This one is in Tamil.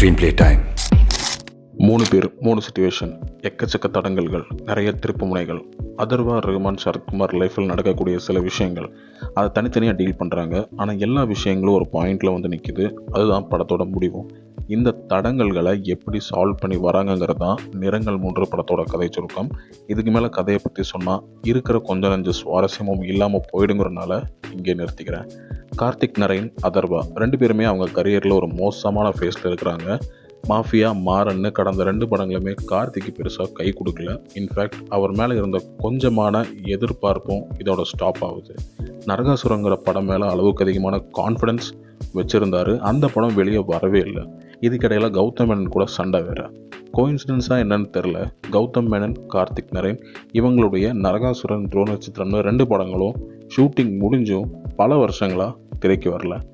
Screenplay time. 3 பேர் 3 சிச்சுவேஷன், எக்கச்சக்க தடங்கல்கள், நிறைய திருப்பு முனைகள். அதர்வா, ரஹ்மான், சரத்குமார் லைஃப்பில் நடக்கக்கூடிய சில விஷயங்கள் அதை தனித்தனியாக டீல் பண்ணுறாங்க. ஆனால் எல்லா விஷயங்களும் ஒரு பாயிண்டில் வந்து நிற்கிது. அதுதான் படத்தோட முடிவும். இந்த தடங்கல்களை எப்படி சால்வ் பண்ணி வராங்கங்கிறது தான் நிறங்கள் 3 படத்தோட கதை சுருக்கம். இதுக்கு மேலே கதையை பற்றி சொன்னால் இருக்கிற கொஞ்சம் நஞ்சு சுவாரஸ்யமும் இல்லாமல் போயிடுங்கிறனால இங்கே நிறுத்திக்கிறேன். கார்த்திக் நரேன், அதர்வா 2 பேருமே அவங்க கரியரில் ஒரு மோசமான ஃபேஸில் இருக்கிறாங்க. மாஃபியா, மாறன்னு கடந்த 2 படங்களுமே கார்த்திக்கு பெருசாக கை கொடுக்கல. இன்ஃபேக்ட் அவர் மேலே இருந்த கொஞ்சமான எதிர்பார்ப்பும் இதோட ஸ்டாப் ஆகுது. நரகாசுரங்கிற படம் மேலே அளவுக்கு அதிகமான கான்ஃபிடன்ஸ் வச்சுருந்தாரு. அந்த படம் வெளியே வரவே இல்லை. இதுக்கிடையில் கௌதம் மேனன் கூட சண்டை வேறு. கோயின்சிடன்ஸாக என்னன்னு தெரில, கௌதம் மேனன், கார்த்திக் நரேன் இவங்களுடைய நரகாசுரன், துரோண சித்திரம்னு 2 படங்களும் ஷூட்டிங் முடிஞ்சும் பல வருஷங்களாக திரைக்கு வரல.